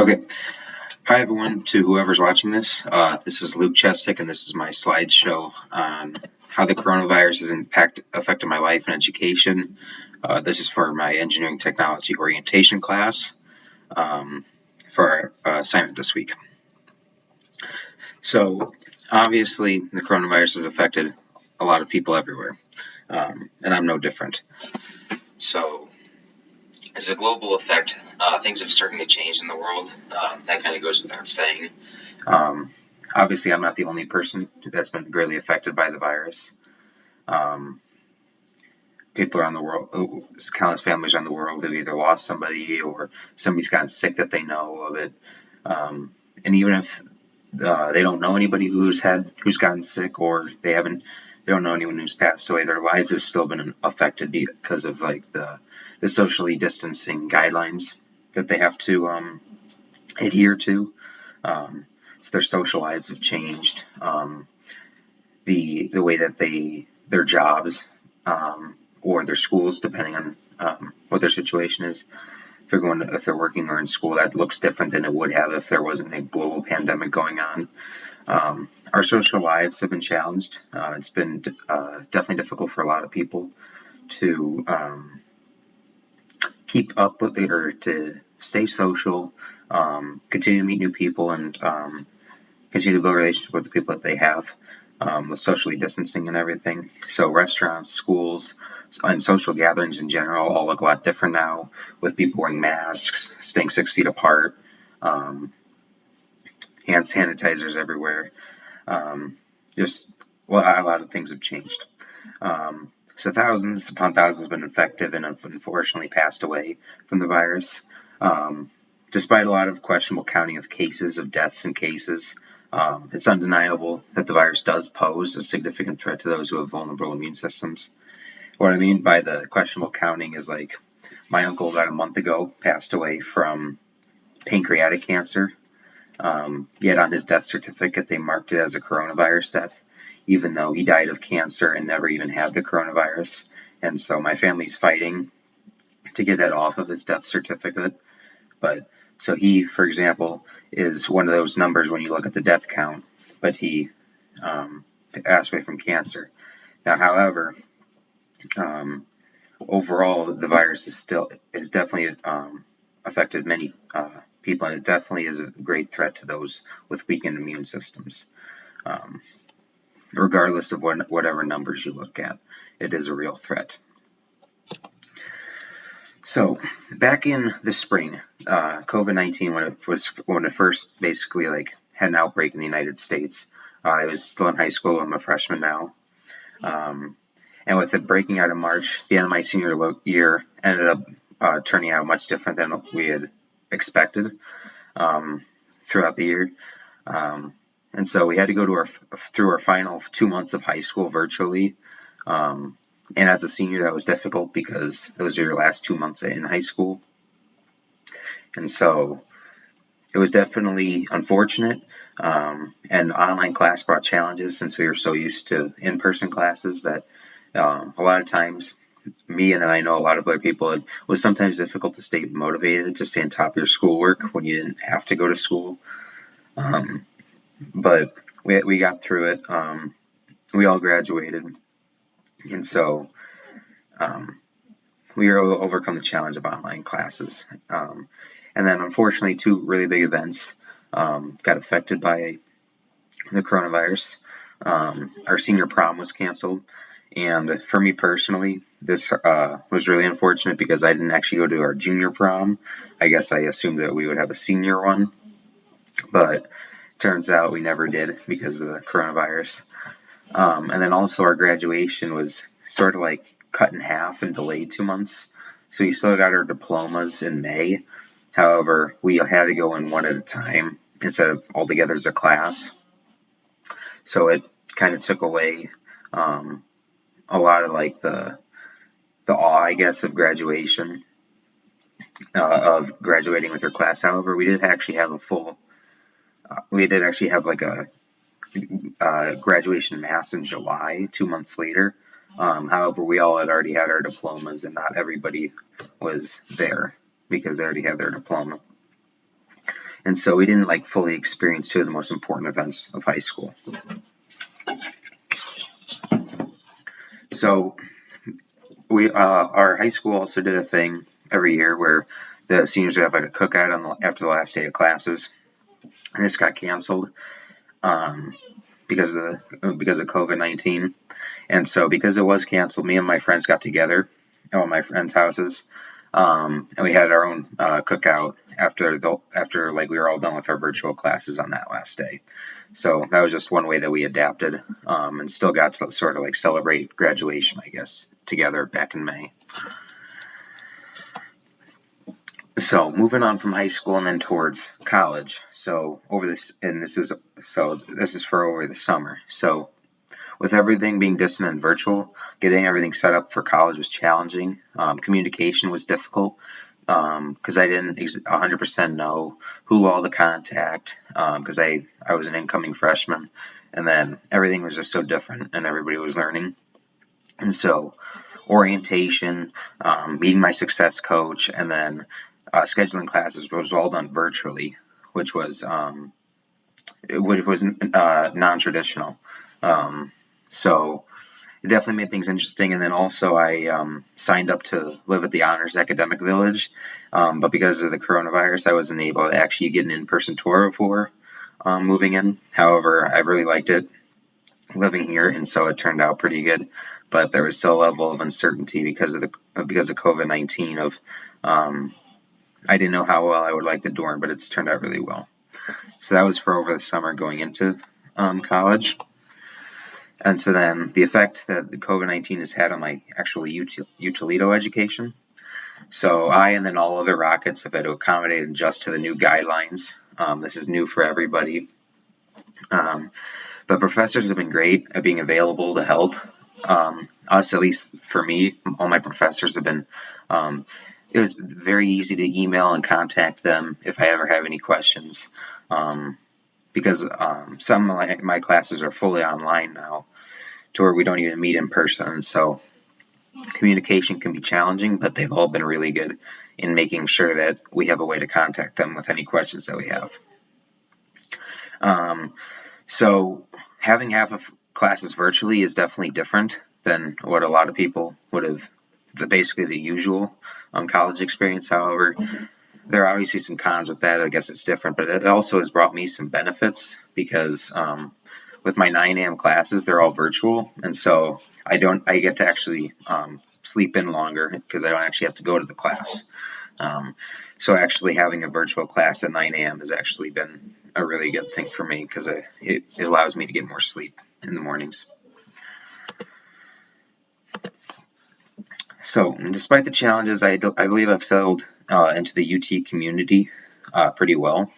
Okay. Hi, everyone, to whoever's watching this. This is Luke Chesick, and this is my slideshow on how the coronavirus has affected my life and education. This is for my engineering technology orientation class for our assignment this week. So, obviously, the coronavirus has affected a lot of people everywhere, and I'm no different. So, as a global effect, things have certainly changed in the world. That kind of goes without saying. Obviously, I'm not the only person that's been greatly affected by the virus. Um, People around the world, countless families around the world, have either lost somebody or somebody's gotten sick that they know of it. And even if they don't know anybody who's gotten sick, or they don't know anyone who's passed away, their lives have still been affected because of like the socially distancing guidelines that they have to adhere to. So their social lives have changed. The way that their jobs or their schools, depending on what their situation is. If they're working or in school, that looks different than it would have if there wasn't a global pandemic going on. Our social lives have been challenged. It's been definitely difficult for a lot of people to keep up with or to stay social, continue to meet new people, and continue to build relationships with the people that they have, with socially distancing and everything. So restaurants, schools, and social gatherings in general all look a lot different now, with people wearing masks, staying 6 feet apart, hand sanitizers everywhere. Just a lot of things have changed. So thousands upon thousands have been infected and have unfortunately passed away from the virus. Despite a lot of questionable counting of cases, of deaths and cases, it's undeniable that the virus does pose a significant threat to those who have vulnerable immune systems. What I mean by the questionable counting is, like, my uncle about a month ago passed away from pancreatic cancer. Yet on his death certificate, they marked it as a coronavirus death, even though he died of cancer and never even had the coronavirus. And so my family's fighting to get that off of his death certificate. But so he, for example, is one of those numbers when you look at the death count, but he passed away from cancer. Now, however, overall, the virus is definitely affected many people, and it definitely is a great threat to those with weakened immune systems. Regardless of whatever numbers you look at, it is a real threat. So back in the spring, COVID-19, when it first basically had an outbreak in the United States, I was still in high school. I'm a freshman now. And with it breaking out in March, the end of my senior year ended up turning out much different than we had expected throughout the year. And so we had to go through our final 2 months of high school virtually. And as a senior, that was difficult because those are your last 2 months in high school. And so it was definitely unfortunate. And online class brought challenges, since we were so used to in-person classes that a lot of times, me and then I know a lot of other people, it was sometimes difficult to stay motivated, to stay on top of your schoolwork when you didn't have to go to school. But we got through it. We all graduated. And so we were able to overcome the challenge of online classes. And then, unfortunately, two really big events got affected by the coronavirus. Our senior prom was canceled. And for me personally, this was really unfortunate because I didn't actually go to our junior prom. I guess I assumed that we would have a senior one. But turns out we never did because of the coronavirus. And then also our graduation was sort of cut in half and delayed 2 months. So we still got our diplomas in May. However, we had to go in one at a time instead of all together as a class. So it kind of took away a lot of the awe, I guess, of graduation, of graduating with your class. However, we did actually have a graduation mass in July, 2 months later. However, we all had already had our diplomas, and not everybody was there because they already had their diploma. And so we didn't like fully experience two of the most important events of high school. So our high school also did a thing every year where the seniors would have like a cookout after the last day of classes, and this got canceled because of COVID-19. And so because it was canceled, me and my friends got together at one of my friends' houses, and we had our own cookout after like we were all done with our virtual classes on that last day. So that was just one way that we adapted, and still got to sort of like celebrate graduation, I guess, together back in May. So moving on from high school and then towards college. So this is for over the summer. So with everything being distant and virtual, getting everything set up for college was challenging. Communication was difficult because I didn't 100% know who all to contact because I was an incoming freshman, and then everything was just so different and everybody was learning. And so orientation, meeting my success coach, and then scheduling classes was all done virtually, which was non-traditional. So it definitely made things interesting. And then also I signed up to live at the Honors Academic Village, but because of the coronavirus, I wasn't able to actually get an in-person tour before moving in. However, I really liked it living here, and so it turned out pretty good. But there was still a level of uncertainty because of COVID-19. I didn't know how well I would like the dorm, but it's turned out really well. So that was for over the summer going into college. And so then the effect that the COVID-19 has had on my actual UTOLEDO education. So I and then all other Rockets have had to accommodate and adjust to the new guidelines. This is new for everybody. But professors have been great at being available to help us, at least for me. All my professors have been, it was very easy to email and contact them if I ever have any questions, because some of my classes are fully online now to where we don't even meet in person. So communication can be challenging, but they've all been really good in making sure that we have a way to contact them with any questions that we have. So having half of classes virtually is definitely different than what a lot of people would have, basically the usual college experience. However, there are obviously some cons with that. I guess it's different, but it also has brought me some benefits because with my 9 a.m. classes, they're all virtual, and so I get to actually sleep in longer because I don't actually have to go to the class. So actually having a virtual class at 9 a.m. has actually been a really good thing for me because it allows me to get more sleep in the mornings. So despite the challenges, I believe I've settled into the UT community pretty well.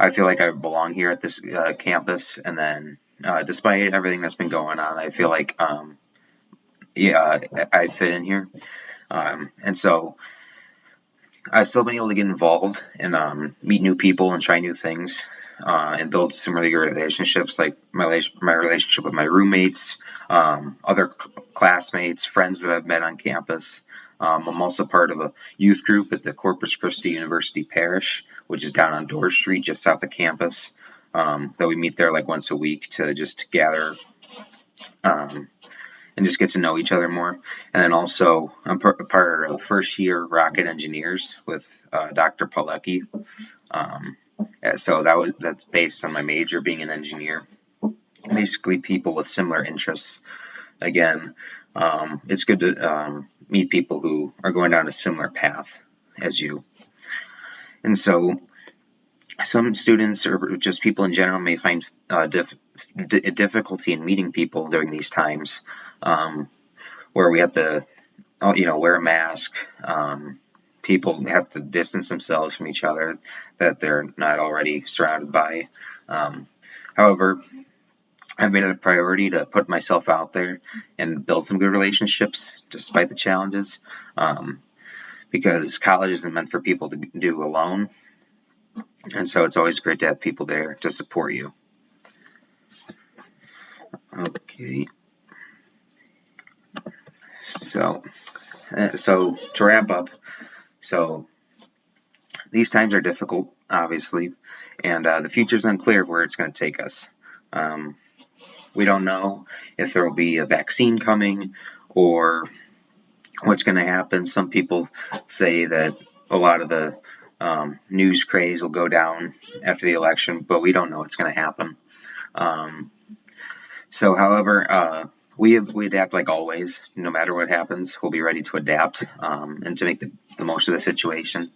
I feel like I belong here at this campus, and then despite everything that's been going on, I feel like I fit in here. And so I've still been able to get involved and meet new people and try new things and build some really good relationships, like my relationship with my roommates, other classmates, friends that I've met on campus. I'm also part of a youth group at the Corpus Christi University Parish, which is down on Dorr Street, just south of campus, that we meet there like once a week to just gather and just get to know each other more. And then also I'm part of first year rocket engineers with Dr. Palecki. So that's based on my major being an engineer. Basically people with similar interests. Again, it's good to meet people who are going down a similar path as you. And so some students or just people in general may find difficulty in meeting people during these times, where we have to, wear a mask. People have to distance themselves from each other that they're not already surrounded by. However, I've made it a priority to put myself out there and build some good relationships despite the challenges, because college isn't meant for people to do alone. And so it's always great to have people there to support you. Okay. So to wrap up, so These times are difficult, obviously, and the future's unclear where it's going to take us. Um, we don't know if there will be a vaccine coming or what's going to happen. Some people say that a lot of the news craze will go down after the election, but we don't know what's going to happen. Um, however, we adapt like always. No matter what happens, we'll be ready to adapt and to make the most of the situation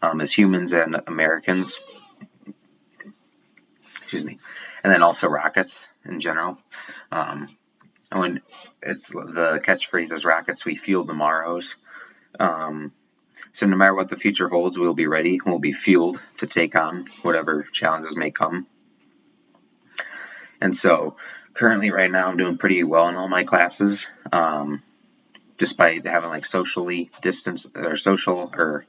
as humans and Americans. Excuse me, and then also rockets in general. When it's the catchphrase is rockets, we fuel tomorrows. So no matter what the future holds, we'll be ready. We'll be fueled to take on whatever challenges may come. And so currently right now I'm doing pretty well in all my classes, despite having like social or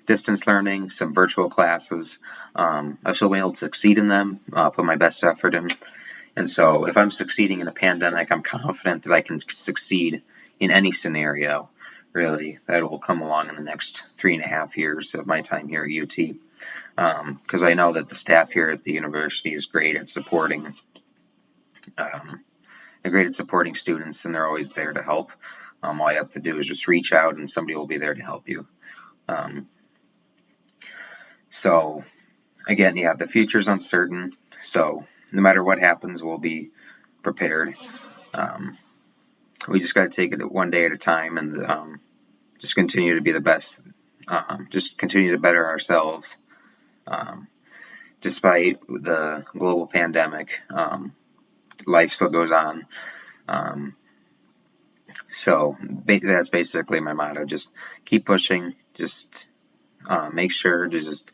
distance learning, some virtual classes. I've still been able to succeed in them, put my best effort in. And so if I'm succeeding in a pandemic, I'm confident that I can succeed in any scenario, really, that will come along in the next 3.5 years of my time here at UT. Because I know that the staff here at the university is great at supporting students, and they're always there to help. All you have to do is just reach out, and somebody will be there to help you. So, again, yeah, the future's uncertain. So, no matter what happens, we'll be prepared. We just got to take it one day at a time and just continue to be the best. Just continue to better ourselves. Despite the global pandemic, life still goes on. So that's basically my motto. Just keep pushing. Just make sure to just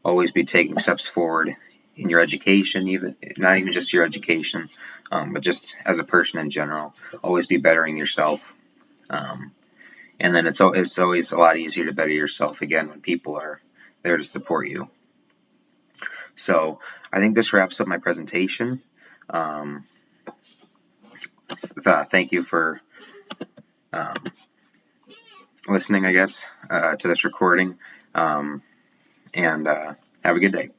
always be taking steps forward in your education, even not even just your education, but just as a person in general. Always be bettering yourself. And then it's always a lot easier to better yourself again when people are there to support you. So I think this wraps up my presentation. Thank you for listening, I guess, to this recording. And have a good day.